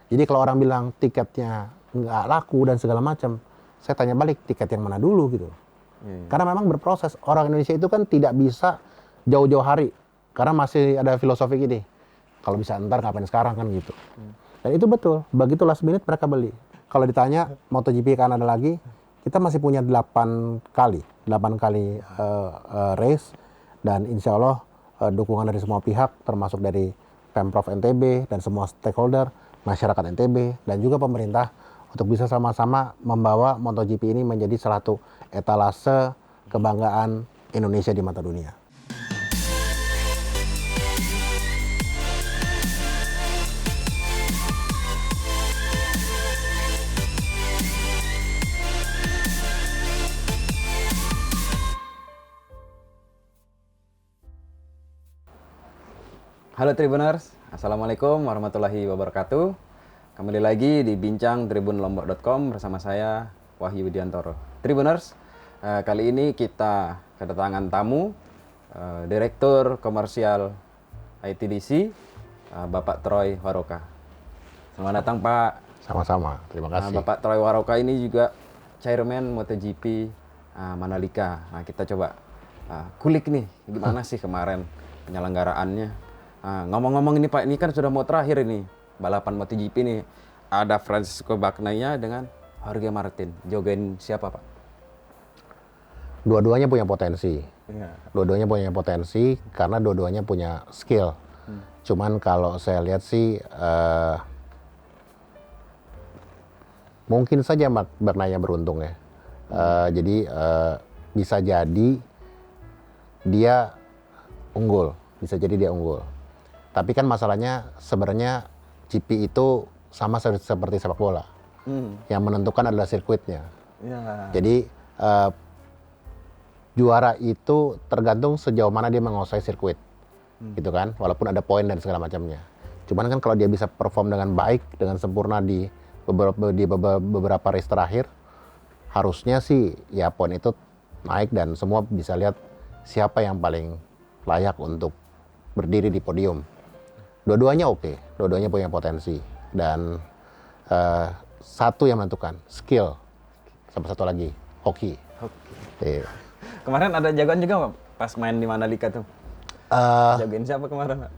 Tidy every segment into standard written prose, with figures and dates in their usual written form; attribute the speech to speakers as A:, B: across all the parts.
A: Jadi kalau orang bilang tiketnya nggak laku dan segala macam, saya tanya balik tiket yang mana dulu gitu. Karena memang berproses. Orang Indonesia itu kan tidak bisa jauh-jauh hari. Karena masih ada filosofi gini. Kalau bisa ntar ngapain sekarang kan gitu. Dan itu betul. Begitu last minute mereka beli. Kalau ditanya MotoGP kan ada lagi, kita masih punya 8 kali race. Dan insya Allah dukungan dari semua pihak, termasuk dari Pemprov NTB dan semua stakeholder, masyarakat NTB, dan juga pemerintah untuk bisa sama-sama membawa MotoGP ini menjadi salah satu etalase kebanggaan Indonesia di mata dunia.
B: Halo Tribuners, Assalamualaikum warahmatullahi wabarakatuh. Kembali lagi di Bincang Tribunlombok.com bersama saya Wahyu Widiantoro. Tribuners, kali ini kita kedatangan tamu, Direktur Komersial ITDC, Bapak Troy Waroka. Selamat datang Pak.
A: Sama-sama, terima kasih.
B: Bapak Troy Waroka ini juga Chairman MotoGP Mandalika. Nah, kita coba kulik nih, gimana sih kemarin penyelenggaraannya. Ngomong-ngomong ini Pak, ini kan sudah mau terakhir ini balapan MotoGP nih. Ada Francisco Bagnaia dengan Jorge Martin. Jogain siapa Pak?
A: Dua-duanya punya potensi.
B: Ya.
A: Dua-duanya punya potensi karena dua-duanya punya skill. Cuman kalau saya lihat sih mungkin saja Bagnaia beruntung ya. Jadi bisa jadi dia unggul, Tapi kan masalahnya sebenarnya GP itu sama seperti sepak bola. Yang menentukan adalah sirkuitnya.
B: Ya.
A: Jadi juara itu tergantung sejauh mana dia menguasai sirkuit. Gitu kan, walaupun ada poin dan segala macamnya. Cuman kan kalau dia bisa perform dengan baik, dengan sempurna di beberapa race terakhir, harusnya sih ya poin itu naik dan semua bisa lihat siapa yang paling layak untuk berdiri di podium. Dua-duanya oke, dua-duanya punya potensi. Dan satu yang menentukan, skill. Sama satu lagi, hoki. Iya.
B: Kemarin ada jagoan juga Pak pas main di Mandalika tuh. Jagoin siapa kemarin Pak?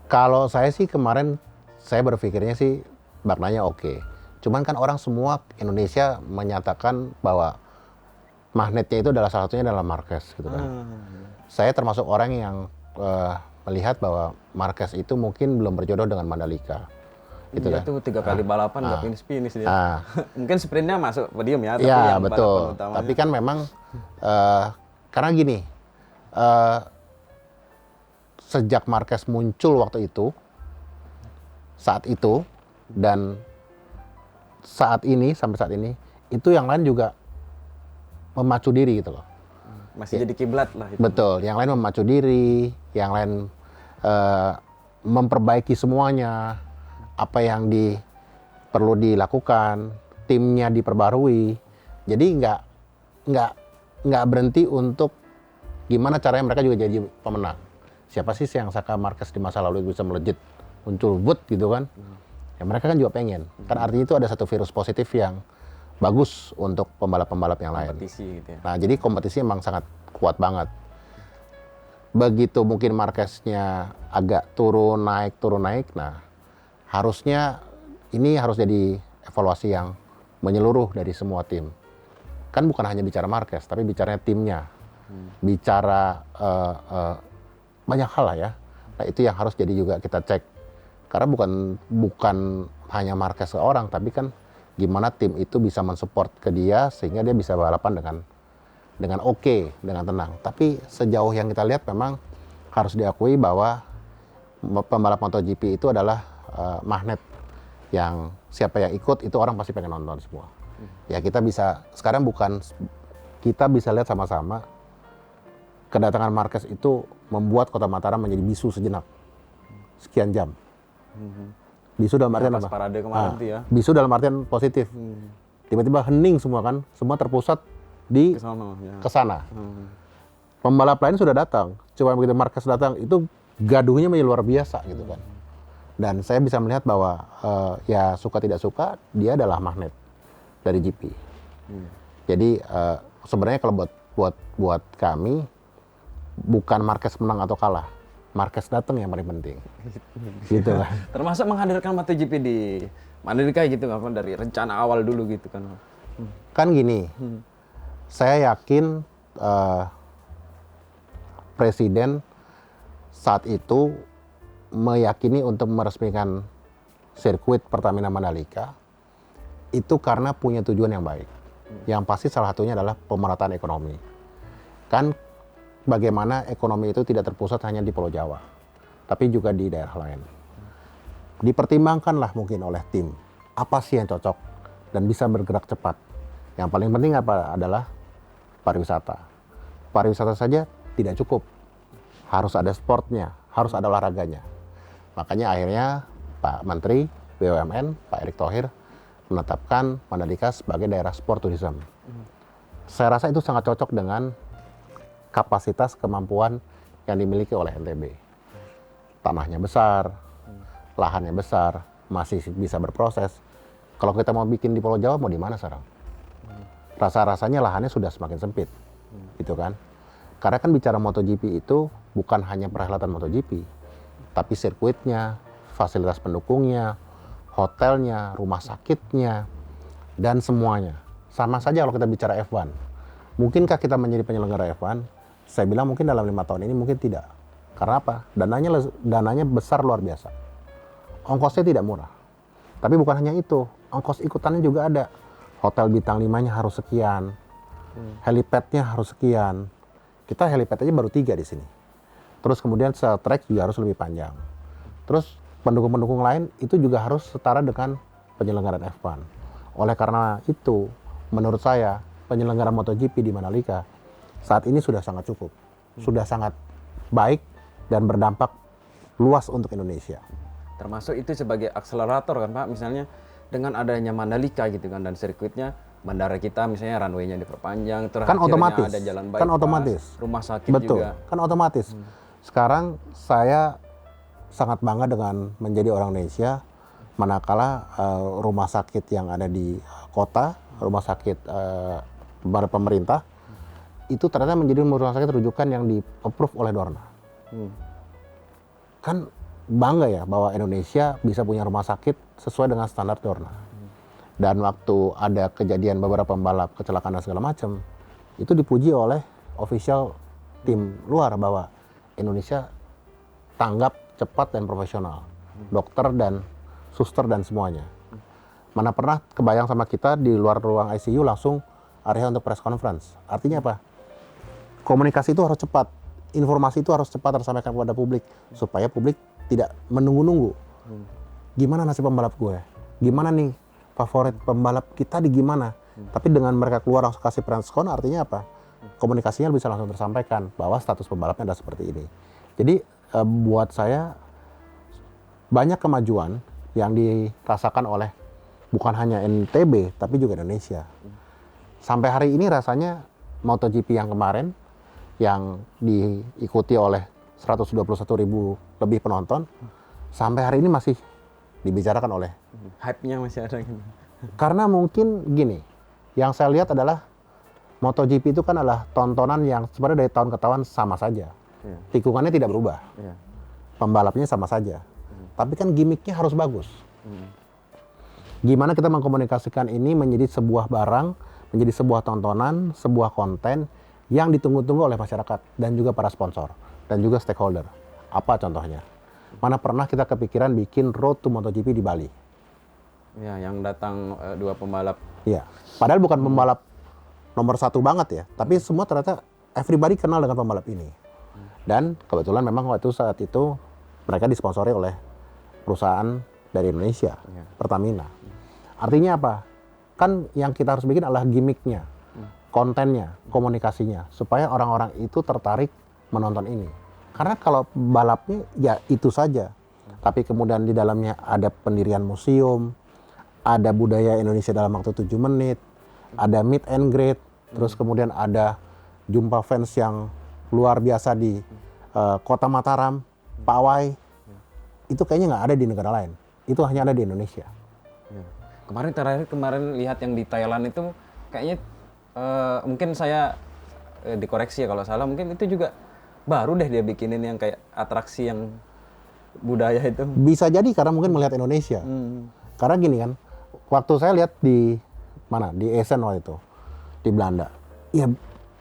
A: Kalau saya sih kemarin, saya berpikirnya sih Bagnaia oke. Cuman kan orang semua Indonesia menyatakan bahwa magnetnya itu adalah salah satunya adalah Marquez gitu kan. Saya termasuk orang yang melihat bahwa Marquez itu mungkin belum berjodoh dengan Mandalika. Gitu
B: Iya
A: kan.
B: tuh 3 kali balapan nggak finish dia. Mungkin sprintnya masuk podium ya, tapi
A: ya
B: yang
A: betul.
B: balapan utamanya.
A: Tapi kan memang karena gini, sejak Marquez muncul waktu itu, saat itu dan sampai saat ini, itu yang lain juga memacu diri gitu loh.
B: Masih jadi kiblat lah itu.
A: Betul, yang lain memacu diri, yang lain memperbaiki semuanya, apa yang perlu dilakukan, timnya diperbarui. Jadi nggak berhenti untuk gimana caranya mereka juga jadi pemenang. Siapa sih yang sangka Marquez di masa lalu bisa melejit, muncul wood gitu kan? Ya mereka kan juga pengen. Kan artinya itu ada satu virus positif yang bagus untuk pembalap-pembalap yang lain.
B: Kompetisi gitu ya.
A: Nah, jadi kompetisi emang sangat kuat banget. Begitu mungkin Marquez-nya agak turun naik, nah harusnya ini harus jadi evaluasi yang menyeluruh dari semua tim. Kan bukan hanya bicara Marquez, tapi bicaranya timnya. Bicara banyak hal lah ya. Nah, itu yang harus jadi juga kita cek. Karena bukan hanya Marquez seorang, tapi kan gimana tim itu bisa mensupport ke dia sehingga dia bisa balapan dengan oke, dengan tenang. Tapi sejauh yang kita lihat memang harus diakui bahwa pembalap MotoGP itu adalah magnet yang siapa yang ikut itu orang pasti pengen nonton semua. Ya kita bisa lihat sama-sama kedatangan Marquez itu membuat Kota Mataram menjadi bisu sejenak. Sekian jam. Bisu dalam artian apa?
B: Parade kemarin tuh ya.
A: Bisu dalam artian positif. Tiba-tiba hening semua kan, semua terpusat di kesana. Pembalap lain sudah datang, cuma begitu Marquez datang itu gaduhnya menjadi luar biasa gitu kan. Dan saya bisa melihat bahwa ya suka tidak suka dia adalah magnet dari GP. Jadi sebenarnya kalau buat kami bukan Marquez menang atau kalah, Marquez datang yang paling penting. Gitu lah.
B: Termasuk menghadirkan MotoGP di Mandalika gitu kan, dari rencana awal dulu gitu kan.
A: Kan gini, saya yakin Presiden saat itu meyakini untuk meresmikan sirkuit Pertamina Mandalika itu karena punya tujuan yang baik. Yang pasti salah satunya adalah pemerataan ekonomi. Kan bagaimana ekonomi itu tidak terpusat hanya di Pulau Jawa, tapi juga di daerah lain. Dipertimbangkanlah mungkin oleh tim, apa sih yang cocok dan bisa bergerak cepat. Yang paling penting apa adalah pariwisata. Pariwisata saja tidak cukup, harus ada sportnya, harus ada olahraganya. Makanya akhirnya Pak Menteri BUMN, Pak Erick Thohir, menetapkan Mandalika sebagai daerah sport tourism. Saya rasa itu sangat cocok dengan kapasitas kemampuan yang dimiliki oleh NTB. Tanahnya besar, lahannya besar, masih bisa berproses. Kalau kita mau bikin di Pulau Jawa, mau di mana sekarang? Rasa-rasanya lahannya sudah semakin sempit, gitu kan? Karena kan bicara MotoGP itu bukan hanya perhelatan MotoGP, tapi sirkuitnya, fasilitas pendukungnya, hotelnya, rumah sakitnya, dan semuanya. Sama saja kalau kita bicara F1. Mungkinkah kita menjadi penyelenggara F1? Saya bilang mungkin dalam 5 tahun ini mungkin tidak. Karena apa? Dananya besar luar biasa. Ongkosnya tidak murah. Tapi bukan hanya itu, ongkos ikutannya juga ada. Hotel bintang 5-nya harus sekian, helipadnya harus sekian. Kita helipad aja baru 3 di sini. Terus kemudian track juga harus lebih panjang. Terus pendukung-pendukung lain itu juga harus setara dengan penyelenggaraan F1. Oleh karena itu, menurut saya penyelenggaraan MotoGP di Mandalika saat ini sudah sangat cukup, sudah sangat baik dan berdampak luas untuk Indonesia.
B: Termasuk itu sebagai akselerator kan Pak, misalnya dengan adanya Mandalika gitu kan dan sirkuitnya, bandara kita misalnya runway-nya diperpanjang,
A: Kan otomatis,
B: ada jalan bypass,
A: kan otomatis,
B: rumah sakit
A: betul,
B: juga.
A: kan otomatis. Sekarang saya sangat bangga dengan menjadi orang Indonesia, manakala rumah sakit yang ada di kota, rumah sakit pemerintah, itu ternyata menjadi rumah sakit rujukan yang di-approve oleh Dorna. Kan bangga ya bahwa Indonesia bisa punya rumah sakit sesuai dengan standar Dorna. Dan waktu ada kejadian beberapa pembalap kecelakaan dan segala macam, itu dipuji oleh official tim luar bahwa Indonesia tanggap cepat dan profesional. Dokter dan suster dan semuanya. Mana pernah kebayang sama kita di luar ruang ICU langsung area untuk press conference. Artinya apa? Komunikasi itu harus cepat. Informasi itu harus cepat tersampaikan kepada publik. Supaya publik tidak menunggu-nunggu. Gimana nasib pembalap gue? Gimana nih favorit pembalap kita di gimana? Tapi dengan mereka keluar langsung kasih press con artinya apa? Komunikasinya bisa langsung tersampaikan bahwa status pembalapnya ada seperti ini. Jadi buat saya banyak kemajuan yang dirasakan oleh bukan hanya NTB tapi juga Indonesia. Sampai hari ini rasanya MotoGP yang kemarin yang diikuti oleh 121.000 lebih penonton sampai hari ini masih dibicarakan oleh
B: Hype-nya masih ada gitu.
A: karena mungkin gini, yang saya lihat adalah MotoGP itu kan adalah tontonan yang sebenarnya dari tahun ke tahun sama saja. Tikungannya tidak berubah. Pembalapnya sama saja. Tapi kan gimmicknya harus bagus. Gimana kita mengkomunikasikan ini menjadi sebuah barang, menjadi sebuah tontonan, sebuah konten yang ditunggu-tunggu oleh masyarakat dan juga para sponsor dan juga stakeholder. Apa contohnya? Mana pernah kita kepikiran bikin Road to MotoGP di Bali?
B: Ya, yang datang 2 pembalap.
A: Iya. Padahal bukan pembalap nomor 1 banget ya, tapi semua ternyata everybody kenal dengan pembalap ini. Dan kebetulan memang waktu saat itu mereka disponsori oleh perusahaan dari Indonesia, Pertamina. Artinya apa? Kan yang kita harus bikin adalah gimmicknya, kontennya, komunikasinya, supaya orang-orang itu tertarik menonton ini. Karena kalau balapnya ya itu saja, tapi kemudian di dalamnya ada pendirian museum, ada budaya Indonesia dalam waktu 7 menit, ada meet and greet, terus kemudian ada jumpa fans yang luar biasa di Kota Mataram, Pawai, itu kayaknya nggak ada di negara lain. Itu hanya ada di Indonesia.
B: Ya. Kemarin lihat yang di Thailand itu kayaknya mungkin saya dikoreksi ya kalau salah, mungkin itu juga baru deh dia bikinin yang kayak atraksi yang budaya itu.
A: Bisa jadi karena mungkin melihat Indonesia. Karena gini kan, waktu saya lihat di mana, di Essen waktu itu, di Belanda,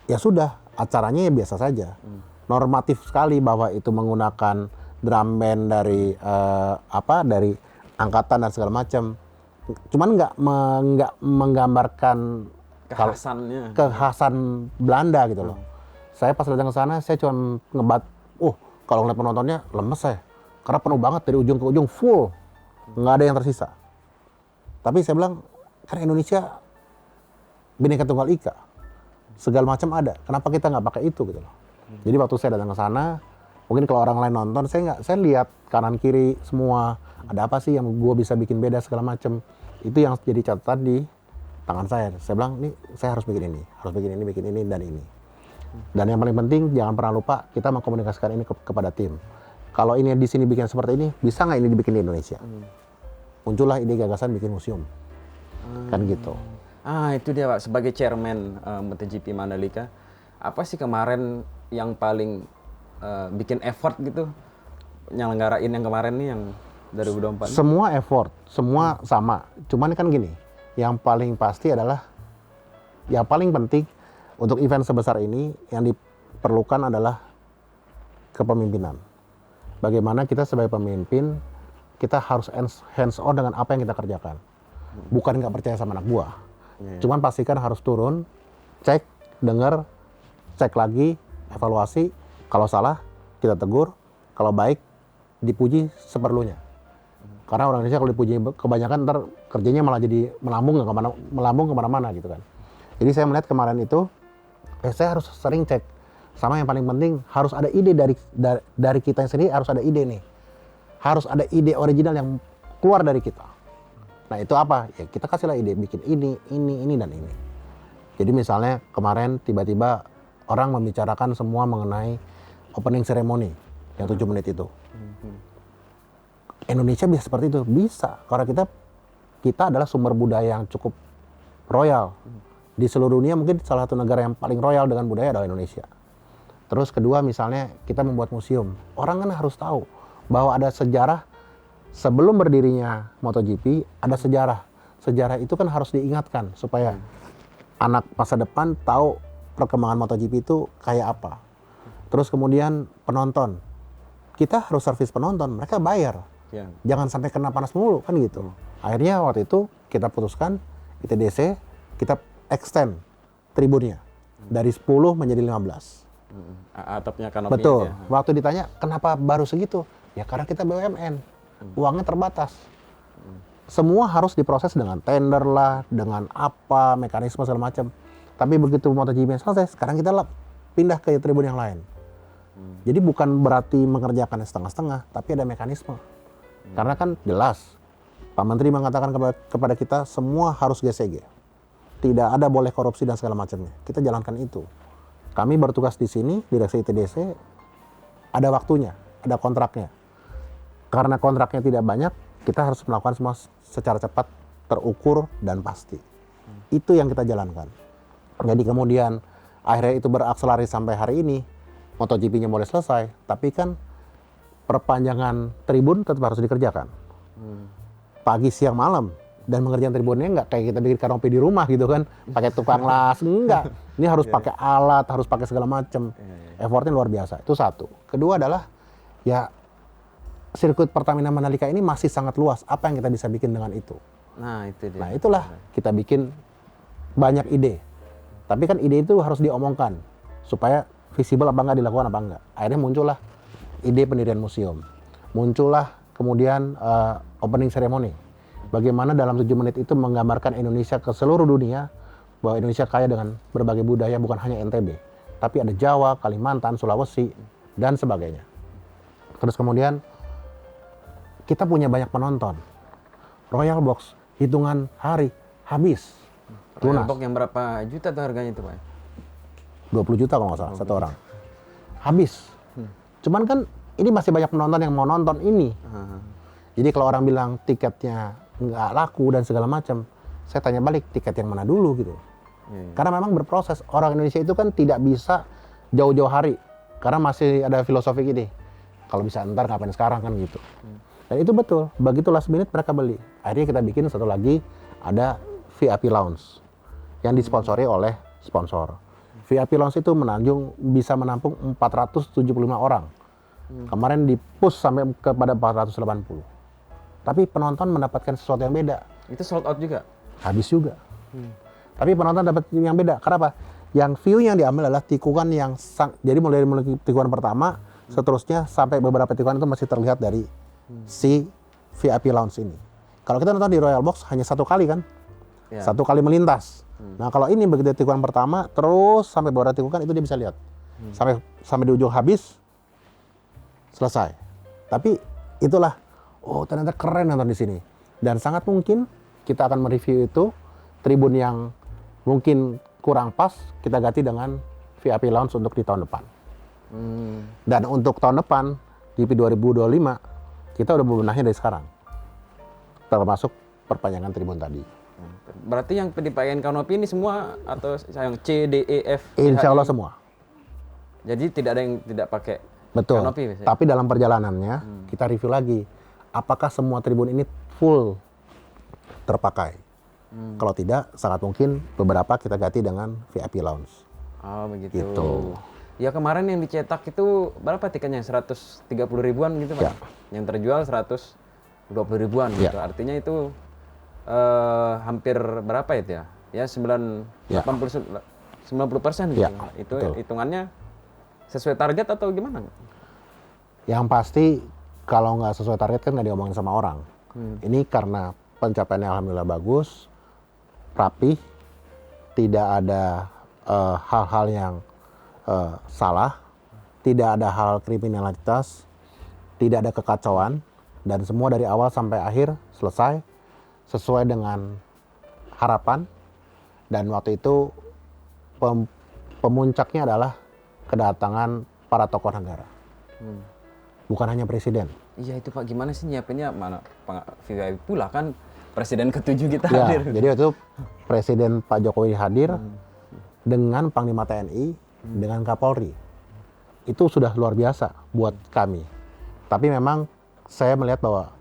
A: ya sudah, acaranya ya biasa saja. Normatif sekali bahwa itu menggunakan drum band dari dari angkatan dan segala macam. Cuman nggak menggambarkan kekhasan Belanda gitu loh. Saya pas datang ke sana, saya cuma ngebat, kalau ngeliat penontonnya lemes saya. Karena penuh banget dari ujung ke ujung, full. Nggak ada yang tersisa. Tapi saya bilang, karena Indonesia Bhinneka Tunggal Ika. Segala macam ada. Kenapa kita nggak pakai itu gitu loh. Jadi waktu saya datang ke sana, mungkin kalau orang lain nonton, saya lihat kanan kiri semua. Ada apa sih yang gue bisa bikin beda segala macam. Itu yang jadi catatan di tangan saya. Saya bilang, nih saya harus bikin ini, bikin ini, dan ini. Dan yang paling penting, jangan pernah lupa kita mengkomunikasikan ini kepada tim. Kalau ini di sini bikin seperti ini, bisa nggak ini dibikin di Indonesia? Muncullah ide gagasan bikin museum. Kan gitu.
B: Itu dia Pak, sebagai chairman MotoGP Mandalika, apa sih kemarin yang paling bikin effort gitu nyelenggarain yang kemarin nih yang 2024?
A: Semua effort, semua sama. Cuman kan gini, yang paling pasti adalah, yang paling penting untuk event sebesar ini yang diperlukan adalah kepemimpinan. Bagaimana kita sebagai pemimpin, kita harus hands on dengan apa yang kita kerjakan. Bukan nggak percaya sama anak buah. Cuman pastikan harus turun, cek, dengar, cek lagi, evaluasi. Kalau salah, kita tegur. Kalau baik, dipuji seperlunya. Karena orang Indonesia kalau dipuji kebanyakan, ntar kerjanya malah jadi melambung kemana-mana gitu kan. Jadi saya melihat kemarin itu, saya harus sering cek. Sama yang paling penting, harus ada ide dari kita sendiri, harus ada ide nih. Harus ada ide original yang keluar dari kita. Nah itu apa? Ya kita kasihlah ide, bikin ini, dan ini. Jadi misalnya kemarin tiba-tiba orang membicarakan semua mengenai opening ceremony yang 7 menit itu. Indonesia bisa seperti itu? Bisa. Karena kita adalah sumber budaya yang cukup royal. Di seluruh dunia mungkin salah satu negara yang paling royal dengan budaya adalah Indonesia. Terus kedua misalnya kita membuat museum. Orang kan harus tahu bahwa ada sejarah sebelum berdirinya MotoGP, ada sejarah. Sejarah itu kan harus diingatkan supaya anak masa depan tahu perkembangan MotoGP itu kayak apa. Terus kemudian penonton. Kita harus servis penonton, mereka bayar. Jangan sampai kena panas mulu kan gitu. Akhirnya waktu itu kita putuskan ITDC, kita extend tribunnya dari 10 menjadi 15.
B: Atapnya kanopi.
A: Betul. Waktu ditanya kenapa baru segitu? Ya karena kita BUMN. Uangnya terbatas. Semua harus diproses dengan tender lah, dengan apa, mekanisme segala macam. Tapi begitu MotoGP selesai, sekarang kita pindah ke tribun yang lain. Jadi bukan berarti mengerjakan setengah-setengah, tapi ada mekanisme. Karena kan jelas, Pak Menteri mengatakan kepada kita semua harus GCG. Tidak ada boleh korupsi dan segala macamnya. Kita jalankan itu. Kami bertugas di sini, direksi ITDC, ada waktunya, ada kontraknya. Karena kontraknya tidak banyak, kita harus melakukan semua secara cepat, terukur, dan pasti. Itu yang kita jalankan. Jadi kemudian akhirnya itu berakselerasi sampai hari ini, MotoGP-nya boleh selesai, tapi kan perpanjangan tribun tetap harus dikerjakan. Pagi, siang, malam. Dan mengerjakan tribunnya nggak kayak kita bikin kanopi di rumah gitu kan, pakai tukang las, enggak. Ini harus pakai alat, harus pakai segala macam. Effortnya luar biasa, itu satu. Kedua adalah, ya sirkuit Pertamina Mandalika ini masih sangat luas. Apa yang kita bisa bikin dengan itu?
B: Nah, itu dia.
A: Nah, itulah kita bikin banyak ide. Tapi kan ide itu harus diomongkan supaya visible apa enggak, dilakukan apa enggak. Akhirnya muncullah ide pendirian museum. Muncullah kemudian opening ceremony. Bagaimana dalam 7 menit itu menggambarkan Indonesia ke seluruh dunia, bahwa Indonesia kaya dengan berbagai budaya, bukan hanya NTB. Tapi ada Jawa, Kalimantan, Sulawesi, dan sebagainya. Terus kemudian kita punya banyak penonton. Royal Box, hitungan hari, habis.
B: Royal Box yang berapa juta tuh harganya itu Pak?
A: 20 juta kalau nggak salah, satu orang. Habis. Cuman kan ini masih banyak penonton yang mau nonton ini.
B: Ah.
A: Jadi kalau orang bilang tiketnya nggak laku dan segala macam, saya tanya balik, tiket yang mana dulu gitu.
B: Iya.
A: Karena memang berproses. Orang Indonesia itu kan tidak bisa jauh-jauh hari. Karena masih ada filosofi gini, kalau bisa ntar ngapain sekarang kan gitu. Dan itu betul, begitu last minute mereka beli. Akhirnya kita bikin satu lagi, ada VIP Lounge yang disponsori oleh sponsor. VIP Lounge itu bisa menampung 475 orang. Kemarin di-push sampai kepada 480. Tapi penonton mendapatkan sesuatu yang beda.
B: Itu sold out juga?
A: Habis juga. Tapi penonton dapat yang beda. Kenapa? Yang view yang diambil adalah tikungan yang jadi mulai tikungan pertama, seterusnya sampai beberapa tikungan itu masih terlihat dari si VIP Lounge ini. Kalau kita nonton di Royal Box hanya satu kali kan?
B: Ya.
A: Satu kali melintas. Nah kalau ini begitu tikungan pertama, terus sampai beberapa tikungan itu dia bisa lihat. Sampai di ujung habis, selesai. Tapi itulah, oh ternyata keren nonton di sini. Dan sangat mungkin kita akan mereview itu, tribun yang mungkin kurang pas, kita ganti dengan VIP Lounge untuk di tahun depan. Dan untuk tahun depan, di 2025, kita udah bebenahnya dari sekarang. Termasuk perpanjangan tribun tadi.
B: Berarti yang dipakai kanopi ini semua atau yang C, D, E, F?
A: Insya Allah semua.
B: Jadi tidak ada yang tidak pakai
A: Betul.
B: kanopi biasanya?
A: Tapi dalam perjalanannya, kita review lagi. Apakah semua tribun ini full terpakai? Kalau tidak, sangat mungkin beberapa kita ganti dengan VIP Lounge.
B: Oh begitu.
A: Gitu.
B: Ya kemarin yang dicetak itu berapa tiketnya? 130 ribuan gitu Pak?
A: Ya.
B: Yang terjual 120 ribuan
A: Ya.
B: gitu. Artinya itu hampir berapa itu ya? Ya 90% gitu.
A: Ya,
B: Itu
A: betul.
B: hitungannya sesuai target atau gimana?
A: Yang pasti, kalau nggak sesuai target kan nggak diomongin sama orang. Ini karena pencapaiannya alhamdulillah bagus, rapih, tidak ada hal-hal yang salah, tidak ada hal kriminalitas, tidak ada kekacauan, dan semua dari awal sampai akhir selesai sesuai dengan harapan. Dan waktu itu pemuncaknya adalah kedatangan para tokoh negara, bukan hanya presiden.
B: Iya itu Pak, gimana sih nyiapinnya? Mana VIP pula kan presiden ke-7 kita
A: Ya,
B: hadir.
A: jadi waktu itu Presiden Pak Jokowi hadir dengan Panglima TNI, dengan Kapolri. Itu sudah luar biasa buat kami. Tapi memang saya melihat bahwa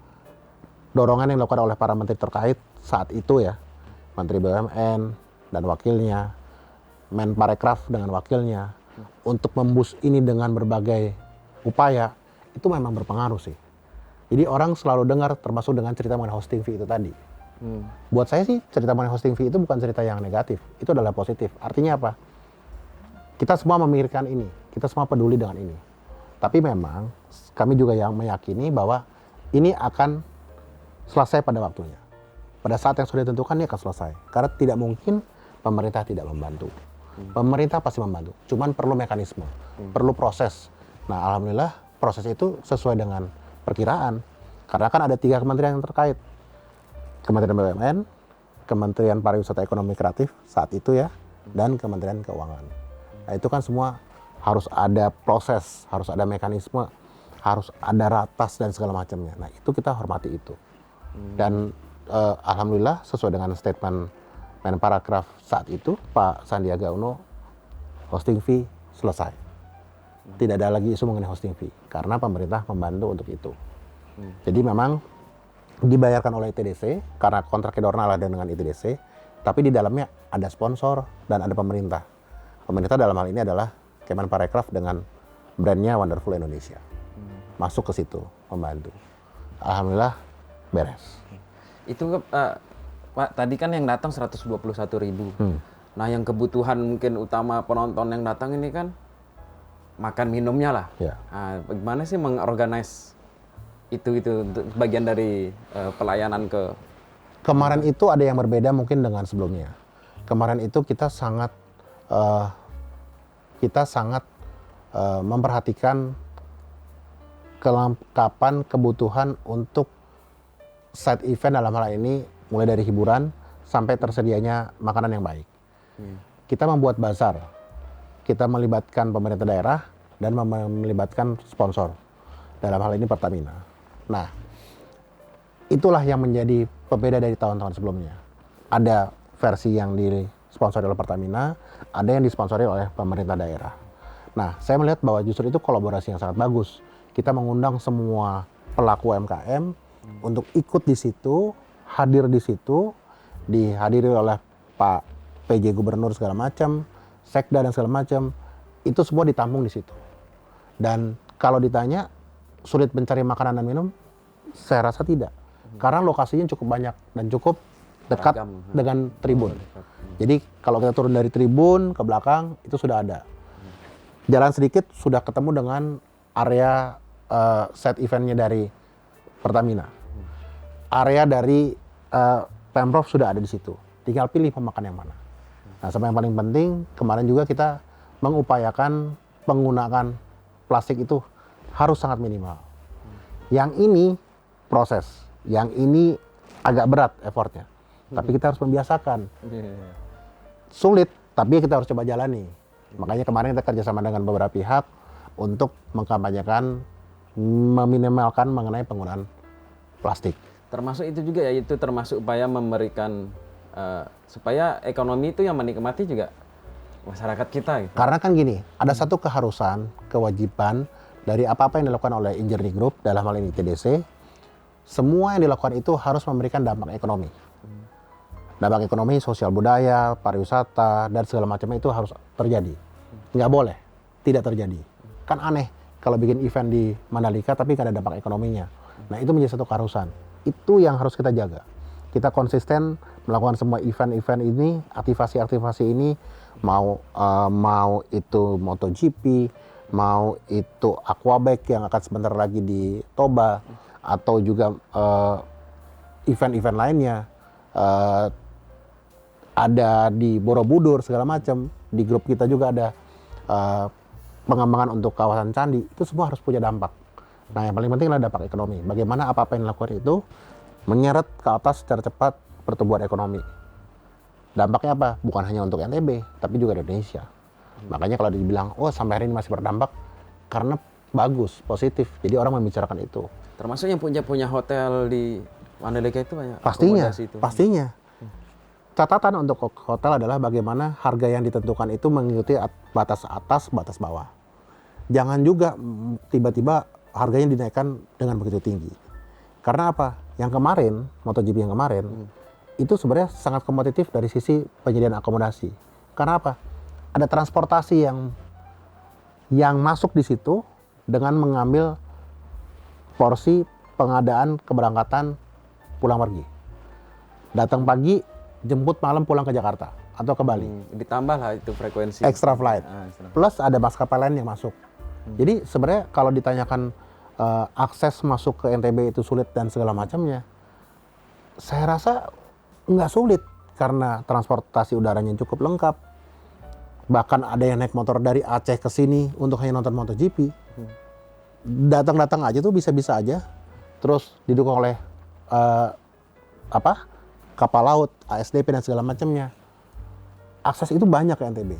A: dorongan yang dilakukan oleh para menteri terkait saat itu ya, Menteri BUMN dan wakilnya, Menparekraf dengan wakilnya, untuk memboost ini dengan berbagai upaya, itu memang berpengaruh sih. Jadi orang selalu dengar, termasuk dengan cerita mengenai hosting fee itu tadi. Buat saya sih cerita mengenai hosting fee itu bukan cerita yang negatif, itu adalah positif. Artinya apa? Kita semua memikirkan ini, kita semua peduli dengan ini. Tapi memang kami juga yang meyakini bahwa ini akan selesai pada waktunya. Pada saat yang sudah ditentukan ini akan selesai. Karena tidak mungkin pemerintah tidak membantu. Pemerintah pasti membantu, cuman perlu mekanisme, perlu proses. Nah alhamdulillah proses itu sesuai dengan perkiraan. Karena kan ada 3 kementerian yang terkait. Kementerian BUMN, Kementerian Pariwisata Ekonomi Kreatif saat itu ya, dan Kementerian Keuangan. Nah itu kan semua harus ada proses, harus ada mekanisme, harus ada ratas dan segala macamnya. Nah itu kita hormati itu. Dan alhamdulillah sesuai dengan statement Menparekraf saat itu, Pak Sandiaga Uno, hosting fee selesai. Tidak ada lagi isu mengenai hosting fee, karena pemerintah membantu untuk itu. Jadi memang dibayarkan oleh ITDC, karena kontrak Dorna ada dengan ITDC, tapi di dalamnya ada sponsor dan ada pemerintah. Pemerintah dalam hal ini adalah Kemenparekraf dengan brandnya Wonderful Indonesia. Masuk ke situ, membantu. Alhamdulillah beres.
B: Itu Pak, tadi kan yang datang 121 ribu. Nah yang kebutuhan mungkin utama penonton yang datang ini kan makan minumnya lah.
A: Ya.
B: Nah, bagaimana sih mengorganize itu untuk bagian dari pelayanan ke...
A: Kemarin itu ada yang berbeda mungkin dengan sebelumnya. Kemarin itu kita sangat memperhatikan kelengkapan kebutuhan untuk side event dalam hal ini, mulai dari hiburan sampai tersedianya makanan yang baik. Kita membuat bazar, kita melibatkan pemerintah daerah dan melibatkan sponsor. dalam hal ini Pertamina. Nah, itulah yang menjadi pembeda dari tahun-tahun sebelumnya. Ada versi yang disponsori oleh Pertamina, ada yang disponsori oleh pemerintah daerah. Nah, saya melihat bahwa justru itu kolaborasi yang sangat bagus. Kita mengundang semua pelaku UMKM untuk ikut di situ, hadir di situ, dihadiri oleh Pak PJ Gubernur segala macam, Sekda dan segala macam, itu semua ditampung di situ. Dan kalau ditanya sulit mencari makanan dan minum, saya rasa tidak. Karena lokasinya cukup banyak dan cukup dekat dengan tribun. Jadi kalau kita turun dari tribun ke belakang itu sudah ada. Jalan sedikit sudah ketemu dengan area set eventnya dari Pertamina. Area dari Pemprov sudah ada di situ. Tinggal pilih pemakan yang mana. Nah, sama yang paling penting kemarin juga kita mengupayakan penggunaan plastik itu harus sangat minimal. Yang ini proses, yang ini agak berat effortnya. Tapi kita harus membiasakan. Sulit, tapi kita harus coba jalani. Makanya kemarin kita kerjasama dengan beberapa pihak untuk mengkampanyekan, meminimalkan mengenai penggunaan plastik.
B: Termasuk itu juga ya, itu termasuk upaya memberikan supaya ekonomi itu yang menikmati juga masyarakat kita. Gitu.
A: Karena kan gini, ada satu keharusan, kewajiban dari apa-apa yang dilakukan oleh Engineering Group, dalam hal ini TDC, semua yang dilakukan itu harus memberikan dampak ekonomi. Dampak ekonomi, sosial budaya, pariwisata, dan segala macam itu harus terjadi. Nggak boleh, tidak terjadi. Kan aneh kalau bikin event di Mandalika tapi nggak ada dampak ekonominya. Nah itu menjadi satu keharusan. Itu yang harus kita jaga. Kita konsisten melakukan semua event-event ini, aktivasi-aktivasi ini, mau itu MotoGP, mau itu Aquabike yang akan sebentar lagi di Toba, atau juga event-event lainnya, ada di Borobudur segala macam. Di grup kita juga ada pengembangan untuk kawasan candi. Itu semua harus punya dampak. Nah yang paling penting adalah dampak ekonomi. Bagaimana apa-apa yang dilakukan itu menyeret ke atas secara cepat pertumbuhan ekonomi. Dampaknya apa? Bukan hanya untuk NTB, tapi juga Indonesia. Makanya kalau dibilang, oh sampai hari ini masih berdampak, karena bagus, positif. Jadi orang membicarakan itu.
B: Termasuk yang punya hotel di Mandalika itu banyak.
A: Pastinya. Catatan untuk hotel adalah bagaimana harga yang ditentukan itu mengikuti batas atas, batas bawah. Jangan juga tiba-tiba harganya dinaikkan dengan begitu tinggi. Karena apa? Yang kemarin, MotoGP yang kemarin, itu sebenarnya sangat kompetitif dari sisi penyediaan akomodasi. Karena apa? Ada transportasi yang masuk di situ dengan mengambil porsi pengadaan keberangkatan pulang pergi. Datang pagi, jemput malam pulang ke Jakarta atau ke Bali.
B: Ditambah lah itu frekuensi.
A: Extra flight. Plus ada maskapai lain yang masuk. Jadi sebenarnya kalau ditanyakan akses masuk ke NTB itu sulit dan segala macamnya, saya rasa nggak sulit karena transportasi udaranya cukup lengkap. Bahkan ada yang naik motor dari Aceh ke sini untuk hanya nonton MotoGP. Datang-datang aja tuh bisa-bisa aja. Terus didukung oleh kapal laut, ASDP dan segala macamnya. Akses itu banyak ke NTB.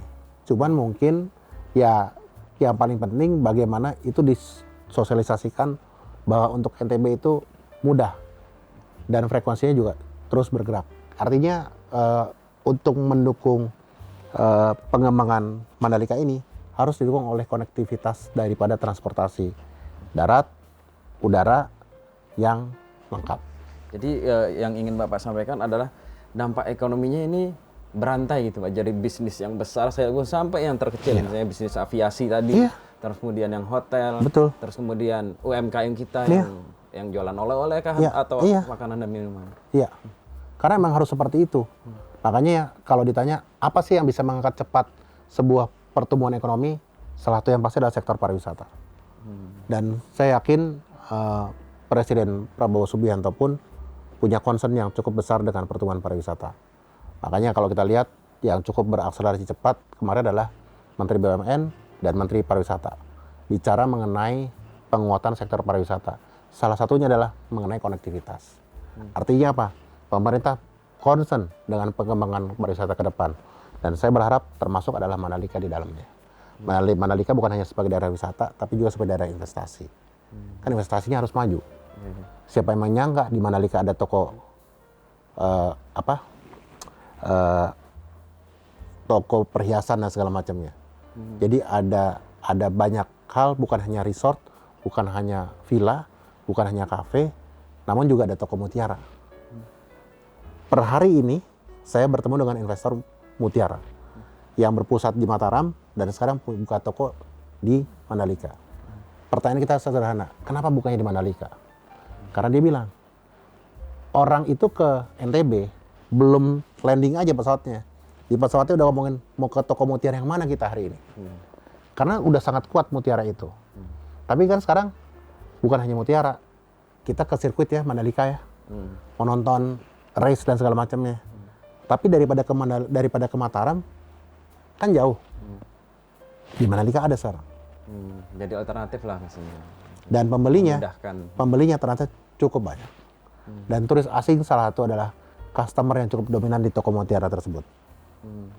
A: Cuman mungkin ya yang paling penting bagaimana itu disosialisasikan bahwa untuk NTB itu mudah dan frekuensinya juga terus bergerak. Artinya untuk mendukung pengembangan Mandalika ini harus didukung oleh konektivitas daripada transportasi darat, udara yang lengkap.
B: Jadi yang ingin Bapak sampaikan adalah dampak ekonominya ini berantai gitu Pak. Jadi bisnis yang besar sampai yang terkecil, misalnya bisnis aviasi tadi, terus kemudian yang hotel, terus kemudian UMKM kita yang jualan oleh-oleh kah atau makanan dan minuman. Iya.
A: Karena memang harus seperti itu. Makanya kalau ditanya apa sih yang bisa mengangkat cepat sebuah pertumbuhan ekonomi, salah satu yang pasti adalah sektor pariwisata. Dan saya yakin Presiden Prabowo Subianto pun punya concern yang cukup besar dengan pertumbuhan pariwisata. Makanya kalau kita lihat yang cukup berakselerasi cepat kemarin adalah Menteri BUMN dan Menteri Pariwisata. Bicara mengenai penguatan sektor pariwisata. Salah satunya adalah mengenai konektivitas. Artinya apa? Pemerintah concern dengan pengembangan pariwisata ke depan. Dan saya berharap termasuk adalah Mandalika di dalamnya. Mandalika bukan hanya sebagai daerah wisata, tapi juga sebagai daerah investasi. Kan investasinya harus maju. Siapa yang menyangka di Mandalika ada toko toko perhiasan dan segala macamnya. Jadi ada banyak hal, bukan hanya resort, bukan hanya villa, bukan hanya kafe, namun juga ada toko mutiara. Per hari ini saya bertemu dengan investor mutiara yang berpusat di Mataram dan sekarang buka toko di Mandalika. Pertanyaan kita sederhana, kenapa bukanya di Mandalika? Karena dia bilang, orang itu ke NTB belum landing aja pesawatnya. Di pesawatnya udah ngomongin mau ke toko mutiara yang mana kita hari ini. Karena udah sangat kuat mutiara itu. Tapi kan sekarang bukan hanya mutiara. Kita ke sirkuit ya, Mandalika ya. Mau nonton race dan segala macamnya. Tapi daripada ke Mataram kan jauh. Di Mandalika ada sekarang.
B: Jadi alternatif lah maksudnya.
A: Dan pembelinya ternyata cukup banyak. Dan turis asing salah satu adalah customer yang cukup dominan di toko mutiara tersebut.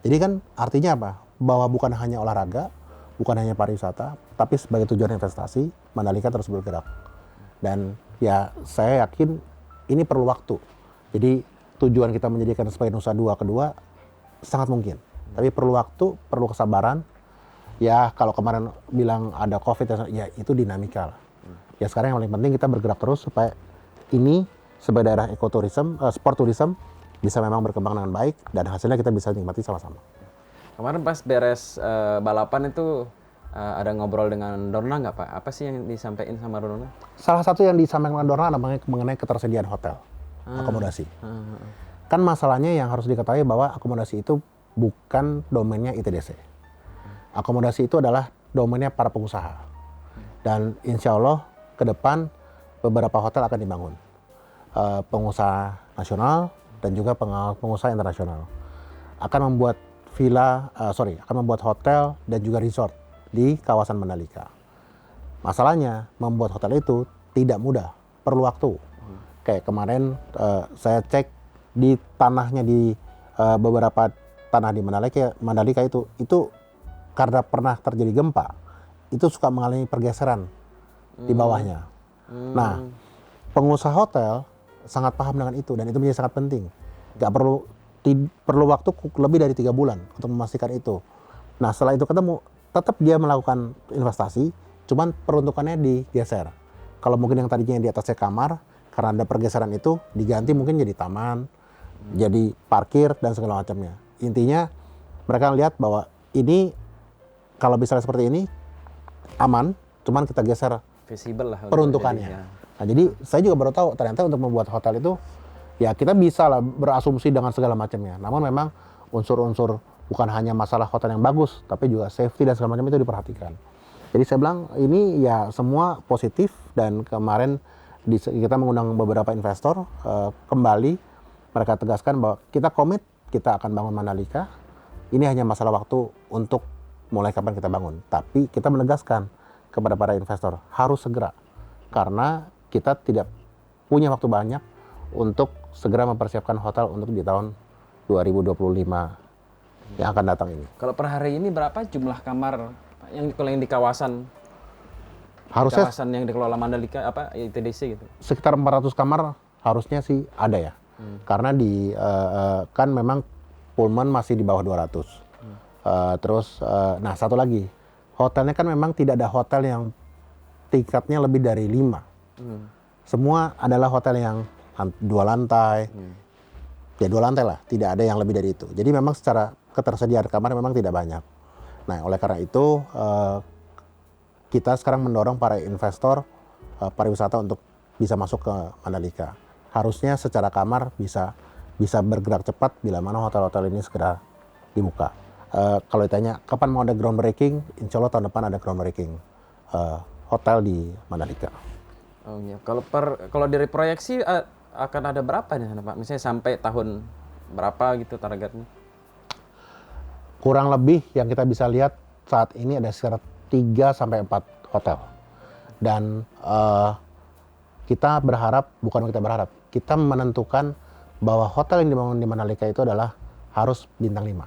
A: Jadi kan artinya apa? Bahwa bukan hanya olahraga, bukan hanya pariwisata, tapi sebagai tujuan investasi, Mandalika terus bergerak. Dan ya saya yakin ini perlu waktu. Jadi tujuan kita menjadikan sebagai Nusa Dua kedua sangat mungkin. Tapi perlu waktu, perlu kesabaran. Ya kalau kemarin bilang ada COVID, ya itu dinamika lah. Ya sekarang yang paling penting kita bergerak terus supaya ini sebagai daerah ekoturism, sport tourism bisa memang berkembang dengan baik dan hasilnya kita bisa nikmati sama-sama.
B: Kemarin pas beres balapan itu ada ngobrol dengan Dorna nggak Pak? Apa sih yang disampaikan sama Dorna?
A: Salah satu yang disampaikan Dorna adalah mengenai ketersediaan hotel, akomodasi. Kan masalahnya yang harus diketahui bahwa akomodasi itu bukan domainnya ITDC. Akomodasi itu adalah domainnya para pengusaha. Dan insya Allah ke depan beberapa hotel akan dibangun. Pengusaha nasional dan juga pengusaha internasional akan membuat akan membuat hotel dan juga resort di kawasan Mandalika. Masalahnya membuat hotel itu tidak mudah, perlu waktu. Kayak kemarin saya cek di tanahnya di beberapa tanah di Mandalika itu karena pernah terjadi gempa, itu suka mengalami pergeseran di bawahnya. Nah, pengusaha hotel sangat paham dengan itu dan itu menjadi sangat penting. Nggak perlu waktu lebih dari 3 bulan untuk memastikan itu. Nah setelah itu ketemu, tetap dia melakukan investasi, cuman peruntukannya digeser. Kalau mungkin yang tadinya di atasnya kamar, karena ada pergeseran itu diganti mungkin jadi taman, jadi parkir dan segala macamnya. Intinya mereka lihat bahwa ini kalau misalnya seperti ini aman, cuman kita geser
B: visible lah
A: peruntukannya. Nah, jadi saya juga baru tahu ternyata untuk membuat hotel itu ya kita bisa lah berasumsi dengan segala macamnya. Namun memang unsur-unsur bukan hanya masalah hotel yang bagus, tapi juga safety dan segala macam itu diperhatikan. Jadi saya bilang ini ya semua positif dan kemarin kita mengundang beberapa investor kembali mereka tegaskan bahwa kita komit kita akan bangun Mandalika. Ini hanya masalah waktu untuk mulai kapan kita bangun. Tapi kita menegaskan kepada para investor harus segera karena kita tidak punya waktu banyak untuk segera mempersiapkan hotel untuk di tahun 2025 yang akan datang ini.
B: Kalau per hari ini berapa jumlah kamar yang di kawasan
A: Harusnya
B: kawasan yang dikelola Mandalika ITDC gitu?
A: Sekitar 400 kamar harusnya sih ada ya. Karena kan memang Pullman masih di bawah 200. Nah satu lagi, hotelnya kan memang tidak ada hotel yang tingkatnya lebih dari 5. Semua adalah hotel yang 2 lantai, ya 2 lantai lah, tidak ada yang lebih dari itu. Jadi memang secara ketersediaan kamar memang tidak banyak. Nah oleh karena itu kita sekarang mendorong para investor pariwisata untuk bisa masuk ke Mandalika. Harusnya secara kamar bisa bergerak cepat bila mana hotel-hotel ini segera dibuka. Kalau ditanya kapan mau ada groundbreaking, insya Allah tahun depan ada groundbreaking hotel di Mandalika.
B: Oh iya. Kalau dari proyeksi akan ada berapa nih Pak? Misalnya sampai tahun berapa gitu targetnya?
A: Kurang lebih yang kita bisa lihat saat ini ada sekitar 3-4 hotel. Dan kita menentukan bahwa hotel yang dibangun di Mandalika itu adalah harus bintang 5,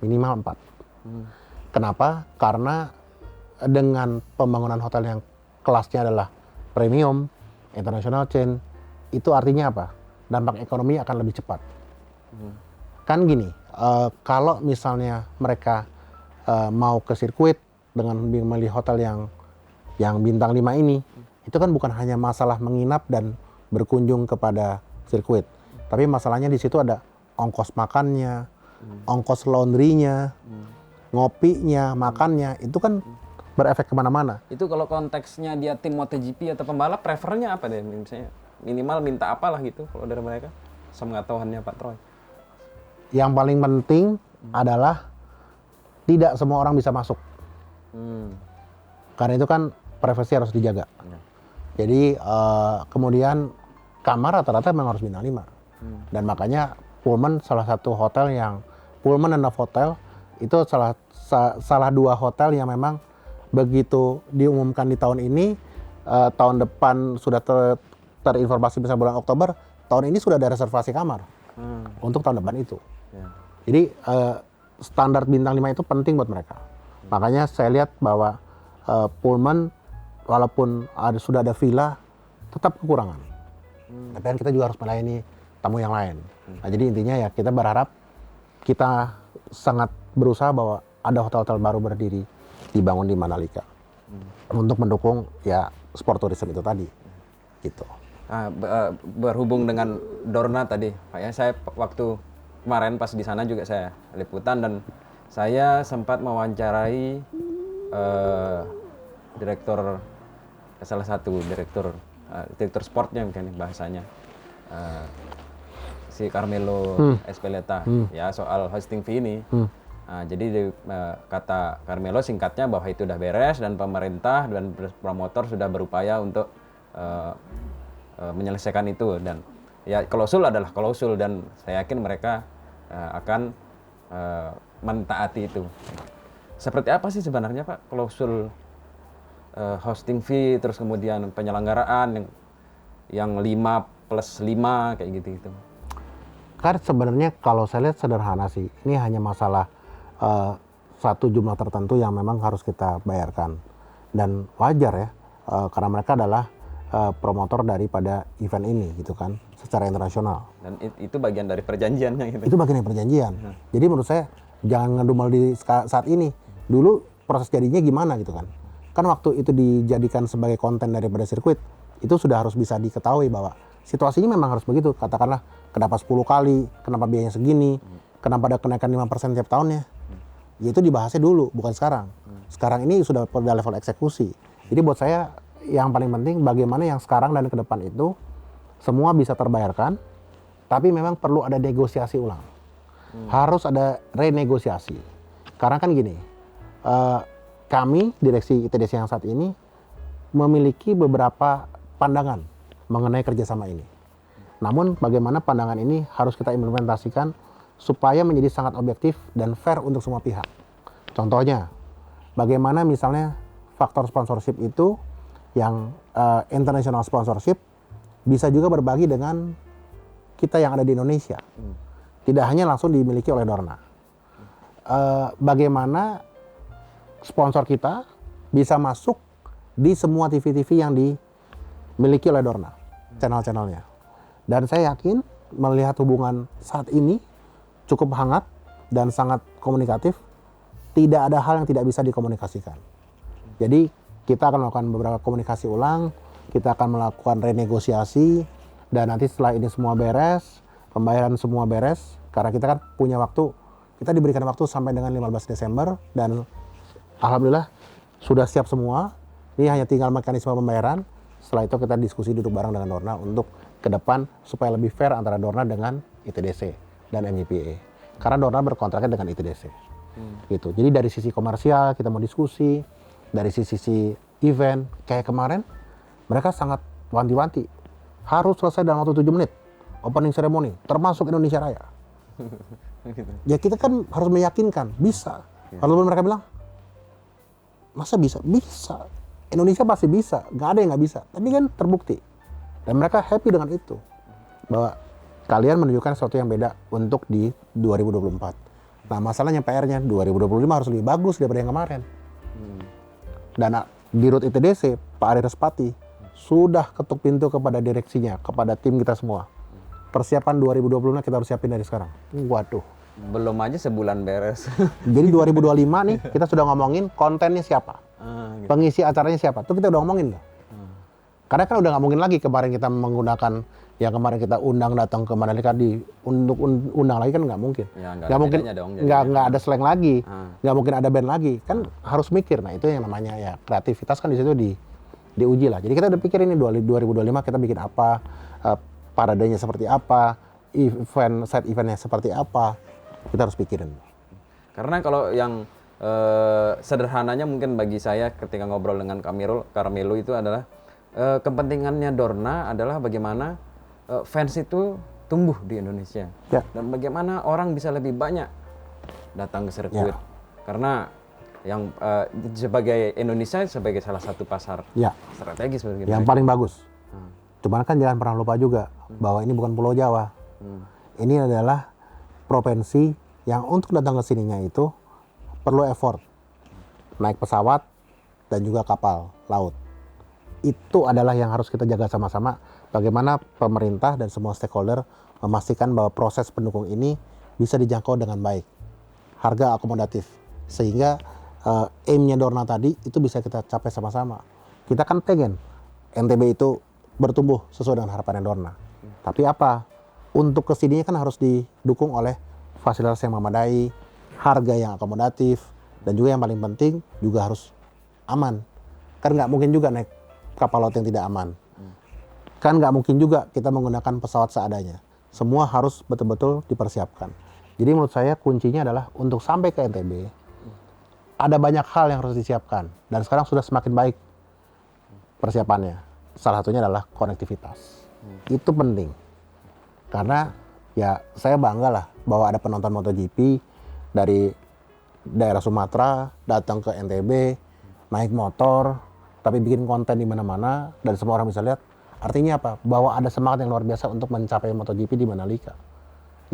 A: minimal 4. Kenapa? Karena dengan pembangunan hotel yang kelasnya adalah premium, international chain, itu artinya apa? Dampak ekonomi akan lebih cepat. Kan gini, kalau misalnya mereka mau ke sirkuit dengan memilih hotel yang bintang 5 ini, itu kan bukan hanya masalah menginap dan berkunjung kepada sirkuit, tapi masalahnya di situ ada ongkos makannya, ongkos laundry-nya, ngopinya, makannya, itu kan berefek kemana-mana.
B: Itu kalau konteksnya dia tim MotoGP atau pembalap, prefernya apa deh? Misalnya minimal minta apalah gitu kalau dari mereka, sepengetahuannya Pak Troy.
A: Yang paling penting adalah tidak semua orang bisa masuk. Karena itu kan privasi harus dijaga. Jadi kemudian kamar rata-rata memang harus bintang 5. Dan makanya Pullman salah satu hotel yang Pullman and Novotel itu salah 2 hotel yang memang begitu diumumkan di tahun ini, tahun depan sudah terinformasi bisa bulan Oktober, tahun ini sudah ada reservasi kamar untuk tahun depan itu. Jadi standar bintang 5 itu penting buat mereka. Makanya saya lihat bahwa Pullman walaupun sudah ada villa tetap kekurangan. Tapi kan kita juga harus melayani tamu yang lain. Nah, jadi intinya ya kita berharap, kita sangat berusaha bahwa ada hotel-hotel baru berdiri dibangun di Mandalika untuk mendukung ya sport tourism itu tadi. Gitu.
B: Berhubung dengan Dorna tadi, Pak ya, saya waktu kemarin pas di sana juga saya liputan dan saya sempat mewawancarai salah satu direktur sportnya mungkin bahasanya, si Carmelo Espeleta ya, soal hosting fee ini. Jadi kata Carmelo singkatnya bahwa itu udah beres dan pemerintah dan promotor sudah berupaya untuk menyelesaikan itu, dan ya klausul adalah klausul dan saya yakin mereka akan mentaati itu. Seperti apa sih sebenarnya Pak klausul hosting fee, terus kemudian penyelenggaraan yang 5+5 kayak gitu?
A: Kan sebenarnya kalau saya lihat sederhana sih, ini hanya masalah satu jumlah tertentu yang memang harus kita bayarkan, dan wajar ya, karena mereka adalah promotor daripada event ini gitu kan, secara internasional.
B: Dan itu bagian dari perjanjiannya gitu.
A: Itu bagian dari perjanjian. Jadi menurut saya jangan ngedumel di saat ini. Dulu proses jadinya gimana gitu kan. Kan waktu itu dijadikan sebagai konten daripada sirkuit, itu sudah harus bisa diketahui bahwa situasinya memang harus begitu. Katakanlah kenapa 10 kali, kenapa biayanya segini, kenapa ada kenaikan 5% tiap tahunnya. Ya itu dibahasnya dulu, bukan sekarang. Sekarang ini sudah pada level eksekusi. Jadi buat saya yang paling penting bagaimana yang sekarang dan ke depan itu semua bisa terbayarkan, tapi memang perlu ada negosiasi ulang. Harus ada renegosiasi. Karena kan gini, kami direksi ITDC yang saat ini memiliki beberapa pandangan mengenai kerjasama ini. Namun bagaimana pandangan ini harus kita implementasikan supaya menjadi sangat objektif dan fair untuk semua pihak. Contohnya, bagaimana misalnya faktor sponsorship itu yang international sponsorship bisa juga berbagi dengan kita yang ada di Indonesia. Tidak hanya langsung dimiliki oleh Dorna. Bagaimana sponsor kita bisa masuk di semua TV-TV yang dimiliki oleh Dorna, channel-channelnya. Dan saya yakin melihat hubungan saat ini cukup hangat dan sangat komunikatif, tidak ada hal yang tidak bisa dikomunikasikan. Jadi kita akan melakukan beberapa komunikasi ulang, kita akan melakukan renegosiasi, dan nanti setelah ini semua beres, pembayaran semua beres, karena kita kan punya waktu, kita diberikan waktu sampai dengan 15 Desember, dan alhamdulillah sudah siap semua, ini hanya tinggal mekanisme pembayaran. Setelah itu kita diskusi duduk bareng dengan Dorna untuk ke depan supaya lebih fair antara Dorna dengan ITDC dan MIPA. Karena Dorna berkontraknya dengan ITDC. Gitu. Jadi dari sisi komersial kita mau diskusi, dari sisi event kayak kemarin mereka sangat wanti-wanti harus selesai dalam waktu 7 menit opening ceremony termasuk Indonesia Raya. Ya kita kan harus meyakinkan bisa. Kalau mereka bilang masa bisa? Bisa. Indonesia pasti bisa, nggak ada yang nggak bisa. Tapi kan terbukti dan mereka happy dengan itu bahwa kalian menunjukkan sesuatu yang beda untuk di 2024. Nah masalahnya PR-nya 2025 harus lebih bagus daripada yang kemarin. Dan Dirut ITDC, Pak Ari Respati, sudah ketuk pintu kepada direksinya, kepada tim kita semua. Persiapan 2025 kita harus siapin dari sekarang. Waduh.
B: Belum aja sebulan beres.
A: Jadi 2025 nih kita sudah ngomongin kontennya siapa,
B: Gitu.
A: pengisi acaranya siapa. Tuh kita udah ngomongin loh. Karena kan udah nggak mungkin lagi kemarin kita menggunakan yang kemarin kita undang datang ke Mandalika untuk undang lagi kan nggak mungkin.
B: Ya,
A: Nggak mungkin,
B: dong,
A: nggak ada slang lagi, nggak mungkin ada band lagi. Kan harus mikir. Nah itu yang namanya ya kreativitas kan di situ diuji lah. Jadi kita udah pikir ini 2025 kita bikin apa, paradenya seperti apa, side eventnya seperti apa. Kita harus pikirin.
B: Karena kalau yang sederhananya mungkin bagi saya ketika ngobrol dengan Carmelo itu adalah kepentingannya Dorna adalah bagaimana fans itu tumbuh di Indonesia.
A: Ya.
B: Dan bagaimana orang bisa lebih banyak datang ke sirkuit.
A: Ya.
B: Karena yang sebagai Indonesia sebagai salah satu pasar
A: Ya.
B: strategis bagi
A: Yang
B: mereka.
A: paling bagus. Cuman kan jangan pernah lupa juga bahwa ini bukan Pulau Jawa. Ini adalah provinsi yang untuk datang ke sininya itu perlu effort. Naik pesawat dan juga kapal laut. Itu adalah yang harus kita jaga sama-sama. Bagaimana pemerintah dan semua stakeholder memastikan bahwa proses pendukung ini bisa dijangkau dengan baik. Harga akomodatif. Sehingga aim-nya Dorna tadi itu bisa kita capai sama-sama. Kita kan pengen NTB itu bertumbuh sesuai dengan harapannya Dorna. Tapi apa? Untuk kesininya kan harus didukung oleh fasilitas yang memadai, harga yang akomodatif, dan juga yang paling penting juga harus aman. Kan nggak mungkin juga naik kapal laut yang tidak aman. Kan nggak mungkin juga kita menggunakan pesawat seadanya. Semua harus betul-betul dipersiapkan. Jadi menurut saya kuncinya adalah untuk sampai ke NTB, ada banyak hal yang harus disiapkan. Dan sekarang sudah semakin baik persiapannya. Salah satunya adalah konektivitas. Itu penting. Karena ya saya bangga lah bahwa ada penonton MotoGP dari daerah Sumatera datang ke NTB, naik motor, tapi bikin konten di mana-mana dan semua orang bisa lihat. Artinya apa? Bahwa ada semangat yang luar biasa untuk mencapai MotoGP di Mandalika.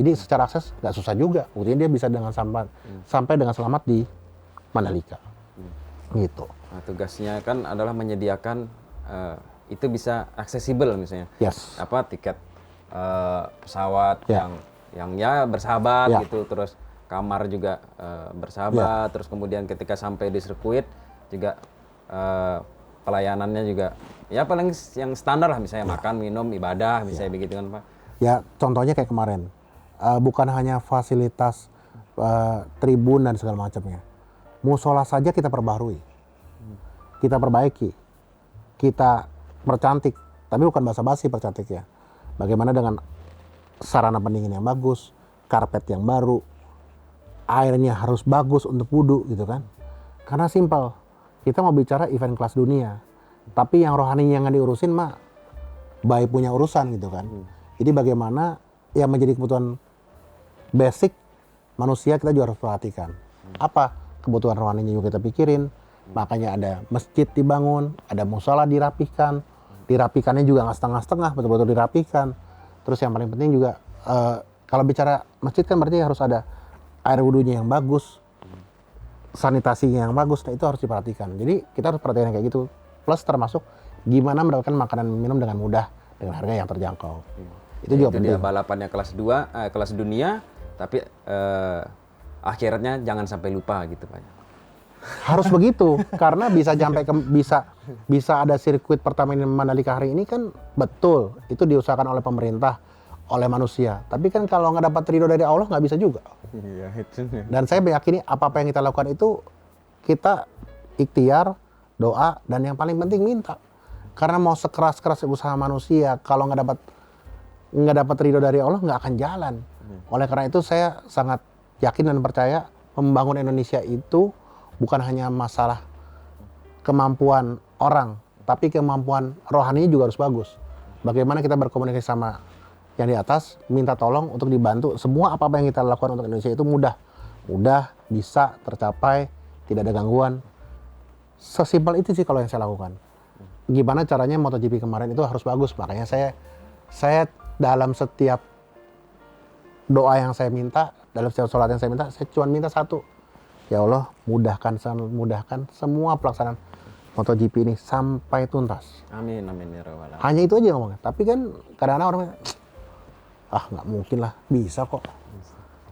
A: Jadi secara akses nggak susah juga. Buktinya dia bisa dengan sampai dengan selamat di Mandalika. Gitu.
B: Nah, tugasnya kan adalah menyediakan itu bisa aksesibel misalnya.
A: Yes.
B: Apa tiket pesawat
A: Ya.
B: yang ya bersahabat
A: Ya.
B: gitu, terus kamar juga bersahabat, terus kemudian ketika sampai di sirkuit juga pelayanannya juga ya paling yang standar lah, misalnya makan, minum, ibadah, misalnya begitu kan Pak.
A: Ya contohnya kayak kemarin, bukan hanya fasilitas tribun dan segala macamnya. Musola saja kita perbaharui, kita perbaiki, kita percantik, tapi bukan basa-basi percantik ya. Bagaimana dengan sarana pendingin yang bagus, karpet yang baru, airnya harus bagus untuk wudhu gitu kan. Karena simpel, kita mau bicara event kelas dunia, tapi yang rohani yang nggak diurusin mah baik punya urusan gitu kan. Jadi bagaimana yang menjadi kebutuhan basic manusia kita juga harus perhatikan. Apa kebutuhan rohaninya juga kita pikirin. Makanya ada masjid dibangun, ada musola dirapihkan. Dirapikannya juga nggak setengah-setengah, betul-betul dirapihkan. Terus yang paling penting juga kalau bicara masjid kan berarti harus ada air wudhunya yang bagus, sanitasinya yang bagus. Nah itu harus diperhatikan. Jadi kita harus perhatikan kayak gitu. Plus termasuk gimana mendapatkan makanan minum dengan mudah dengan harga yang terjangkau. Itu juga penting.
B: Dia balapannya kelas dunia, tapi akhirnya jangan sampai lupa gitu Pak.
A: Harus begitu karena bisa sampai bisa ada sirkuit pertama di Mandalika hari ini kan betul itu diusahakan oleh pemerintah, oleh manusia. Tapi kan kalau nggak dapat ridho dari Allah nggak bisa juga.
B: Iya itu.
A: Dan saya meyakini apa yang kita lakukan itu kita ikhtiar, doa, dan yang paling penting minta. Karena mau sekeras-keras usaha manusia kalau nggak dapat ridho dari Allah nggak akan jalan. Oleh karena itu saya sangat yakin dan percaya membangun Indonesia itu bukan hanya masalah kemampuan orang, tapi kemampuan rohani juga harus bagus. Bagaimana kita berkomunikasi sama yang di atas, minta tolong untuk dibantu. Semua apa yang kita lakukan untuk Indonesia itu mudah, bisa tercapai, tidak ada gangguan. Sesimpel itu sih kalau yang saya lakukan. Gimana caranya MotoGP kemarin itu harus bagus. Makanya saya dalam setiap doa yang saya minta, dalam setiap sholat yang saya minta, saya cuma minta satu. Ya Allah, mudahkan semua pelaksanaan MotoGP ini sampai tuntas.
B: Amin amin ya rabbal alamin.
A: Hanya itu aja ngomongnya. Tapi kan kadang-kadang orang nggak mungkin lah, bisa kok.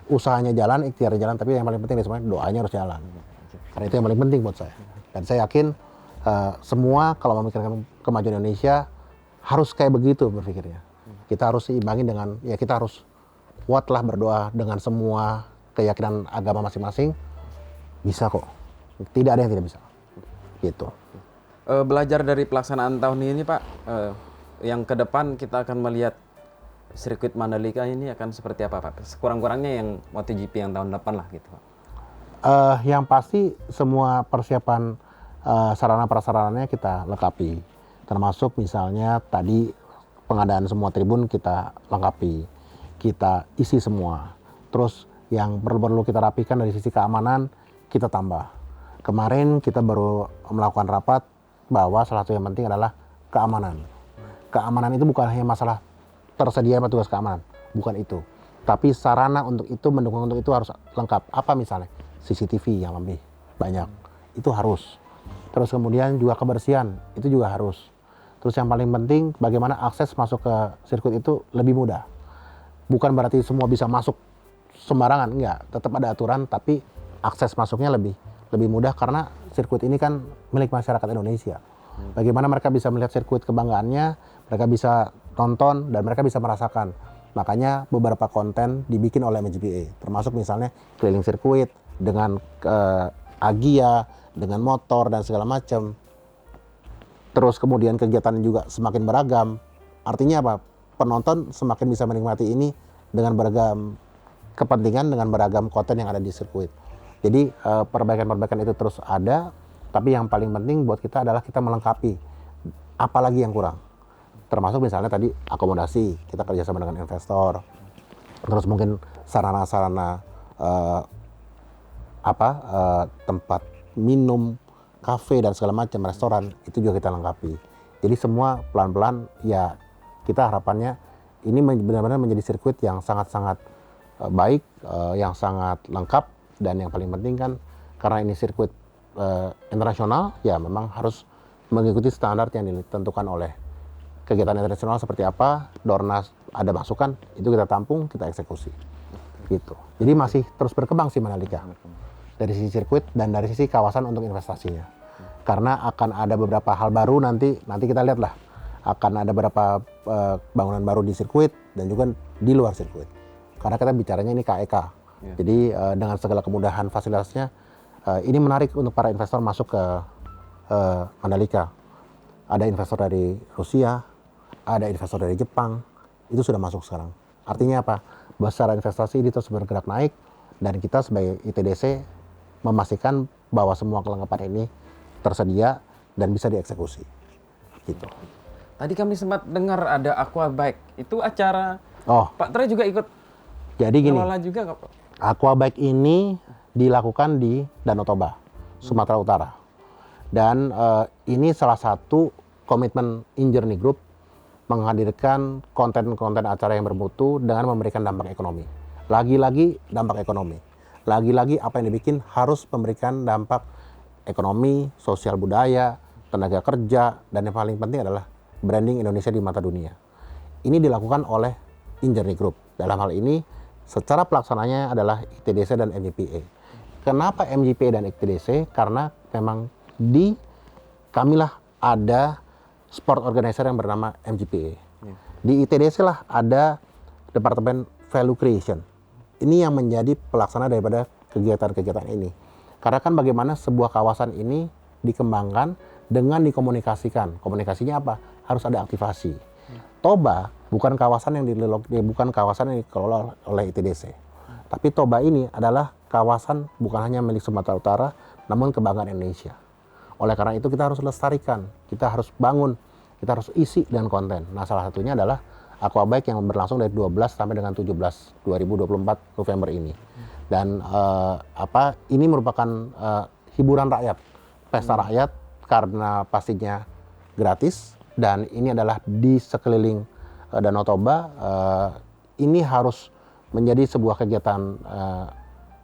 A: Usahanya jalan, ikhtiarnya jalan, tapi yang paling penting dari semuanya doanya harus jalan. Karena itu yang paling penting buat saya. Dan saya yakin semua kalau memikirkan kemajuan Indonesia harus kayak begitu berpikirnya. Kita harus seimbangin dengan, ya kita harus kuatlah berdoa dengan semua keyakinan agama masing-masing. Bisa kok. Tidak ada yang tidak bisa. Gitu.
B: Belajar dari pelaksanaan tahun ini Pak, yang ke depan kita akan melihat sirkuit Mandalika ini akan seperti apa Pak? Sekurang-kurangnya yang MotoGP yang tahun depan lah gitu Pak.
A: Yang pasti semua persiapan sarana prasarananya kita lengkapi. Termasuk misalnya tadi pengadaan semua tribun kita lengkapi. Kita isi semua. Terus yang perlu kita rapikan dari sisi keamanan kita tambah. Kemarin kita baru melakukan rapat bahwa salah satu yang penting adalah keamanan. Keamanan itu bukan hanya masalah tersedia petugas keamanan, bukan itu. Tapi sarana untuk itu, mendukung untuk itu harus lengkap. Apa misalnya? CCTV yang lebih banyak, itu harus. Terus kemudian juga kebersihan, itu juga harus. Terus yang paling penting, bagaimana akses masuk ke sirkuit itu lebih mudah. Bukan berarti semua bisa masuk sembarangan, enggak. Tetap ada aturan, tapi akses masuknya lebih mudah karena sirkuit ini kan milik masyarakat Indonesia. Bagaimana mereka bisa melihat sirkuit kebanggaannya, mereka bisa nonton dan mereka bisa merasakan. Makanya beberapa konten dibikin oleh MGPA, termasuk misalnya keliling sirkuit dengan Agia, dengan motor dan segala macam. Terus kemudian kegiatan juga semakin beragam. Artinya apa? Penonton semakin bisa menikmati ini dengan beragam kepentingan, dengan beragam konten yang ada di sirkuit. Jadi perbaikan-perbaikan itu terus ada, tapi yang paling penting buat kita adalah kita melengkapi apalagi yang kurang. Termasuk misalnya tadi akomodasi, kita kerjasama dengan investor. Terus mungkin sarana-sarana tempat minum, kafe dan segala macam, restoran, itu juga kita lengkapi. Jadi semua pelan-pelan ya kita harapannya ini benar-benar menjadi sirkuit yang sangat-sangat baik, yang sangat lengkap. Dan yang paling penting kan karena ini sirkuit internasional, ya memang harus mengikuti standar yang ditentukan oleh kegiatan internasional seperti apa. Dornas ada masukan, itu kita tampung, kita eksekusi. Gitu. Jadi masih terus berkembang sih Mandalika. Dari sisi sirkuit dan dari sisi kawasan untuk investasinya. Karena akan ada beberapa hal baru nanti kita lihatlah. Akan ada beberapa bangunan baru di sirkuit dan juga di luar sirkuit. Karena kita bicaranya ini KEK. Jadi dengan segala kemudahan fasilitasnya, ini menarik untuk para investor masuk ke Mandalika. Ada investor dari Rusia, ada investor dari Jepang, itu sudah masuk sekarang. Artinya apa? Bahwa secara investasi ini terus bergerak naik, dan kita sebagai ITDC memastikan bahwa semua kelengkapan ini tersedia dan bisa dieksekusi. Gitu.
B: Tadi kami sempat dengar ada aqua bike, itu acara Pak Troy juga ikut.
A: Jadi gini.
B: Kelola juga nggak Pak?
A: Aquabike ini dilakukan di Danau Toba, Sumatera Utara. Dan ini salah satu komitmen In-Journey Group menghadirkan konten-konten acara yang bermutu dengan memberikan dampak ekonomi. Lagi-lagi dampak ekonomi. Lagi-lagi apa yang dibikin harus memberikan dampak ekonomi, sosial budaya, tenaga kerja, dan yang paling penting adalah branding Indonesia di mata dunia. Ini dilakukan oleh In-Journey Group. Dalam hal ini secara pelaksananya adalah ITDC dan MGPA. Kenapa MGPA dan ITDC? Karena memang di kamilah ada sport organizer yang bernama MGPA. Di ITDC lah ada Departemen Value Creation. Ini yang menjadi pelaksana daripada kegiatan-kegiatan ini. Karena kan bagaimana sebuah kawasan ini dikembangkan dengan dikomunikasikan. Komunikasinya apa? Harus ada aktivasi. Toba bukan kawasan yang dikelola oleh ITDC. Tapi Toba ini adalah kawasan bukan hanya milik Sumatera Utara, namun kebanggaan Indonesia. Oleh karena itu kita harus lestarikan, kita harus bangun, kita harus isi dengan konten. Nah, salah satunya adalah Aquabike yang berlangsung dari 12 sampai dengan 17 2024 November ini. Dan ini merupakan hiburan rakyat, pesta rakyat karena pastinya gratis. Dan ini adalah di sekeliling Danau Toba. Ini harus menjadi sebuah kegiatan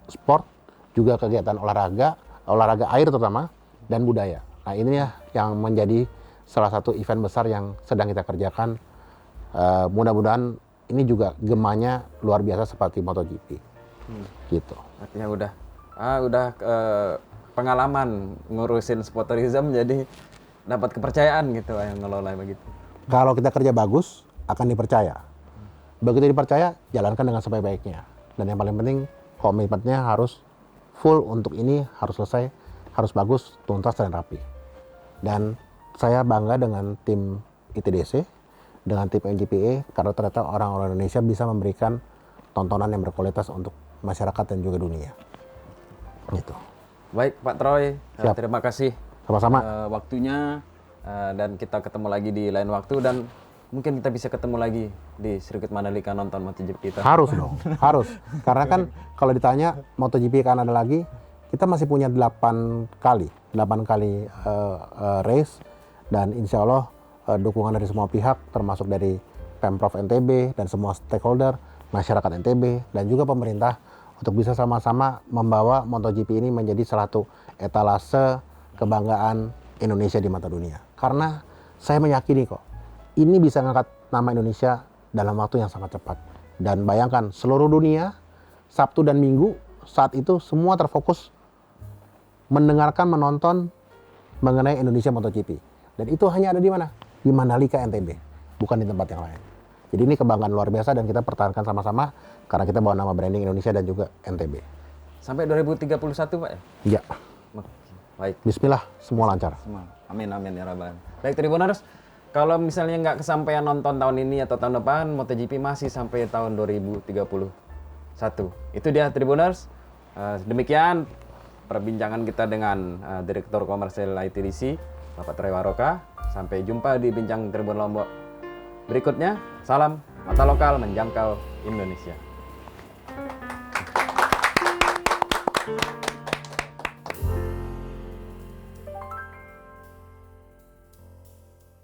A: sport, juga kegiatan olahraga air terutama, dan budaya. Nah ini ya yang menjadi salah satu event besar yang sedang kita kerjakan. Mudah-mudahan ini juga gemanya luar biasa seperti MotoGP. Gitu.
B: Artinya udah pengalaman ngurusin sport tourism, jadi dapat kepercayaan gitu yang ngelola begitu.
A: Kalau kita kerja bagus, akan dipercaya. Begitu dipercaya, jalankan dengan sebaik-baiknya. Dan yang paling penting, komitmennya harus full untuk ini, harus selesai, harus bagus, tuntas dan rapi. Dan saya bangga dengan tim ITDC, dengan tim NGPA, karena ternyata orang-orang Indonesia bisa memberikan tontonan yang berkualitas untuk masyarakat dan juga dunia. Gitu.
B: Baik Pak Troy, terima kasih
A: Sama-sama.
B: waktunya, dan kita ketemu lagi di lain waktu, dan mungkin kita bisa ketemu lagi di sirkuit Mandalika nonton MotoGP kita.
A: Harus dong, harus. Karena kan kalau ditanya MotoGP kan ada lagi, kita masih punya 8 kali race, dan insya Allah dukungan dari semua pihak, termasuk dari Pemprov NTB dan semua stakeholder, masyarakat NTB, dan juga pemerintah, untuk bisa sama-sama membawa MotoGP ini menjadi salah satu etalase kebanggaan Indonesia di mata dunia. Karena saya meyakini kok, ini bisa ngangkat nama Indonesia dalam waktu yang sangat cepat. Dan bayangkan, seluruh dunia, Sabtu dan Minggu, saat itu semua terfokus mendengarkan, menonton mengenai Indonesia MotoGP. Dan itu hanya ada di mana? Di Mandalika NTB, bukan di tempat yang lain. Jadi ini kebanggaan luar biasa dan kita pertahankan sama-sama karena kita bawa nama branding Indonesia dan juga NTB.
B: Sampai 2031 Pak ya?
A: Iya.
B: Baik.
A: Bismillah, semua lancar.
B: Amin amin ya Rabbal. Baik Tribuners, kalau misalnya nggak kesampaian nonton tahun ini atau tahun depan, MotoGP masih sampai tahun 2031. Itu dia Tribuners. Demikian perbincangan kita dengan Direktur Komersil ITDC, Bapak Troy Waroka. Sampai jumpa di Bincang Tribun Lombok berikutnya. Salam mata lokal menjangkau Indonesia.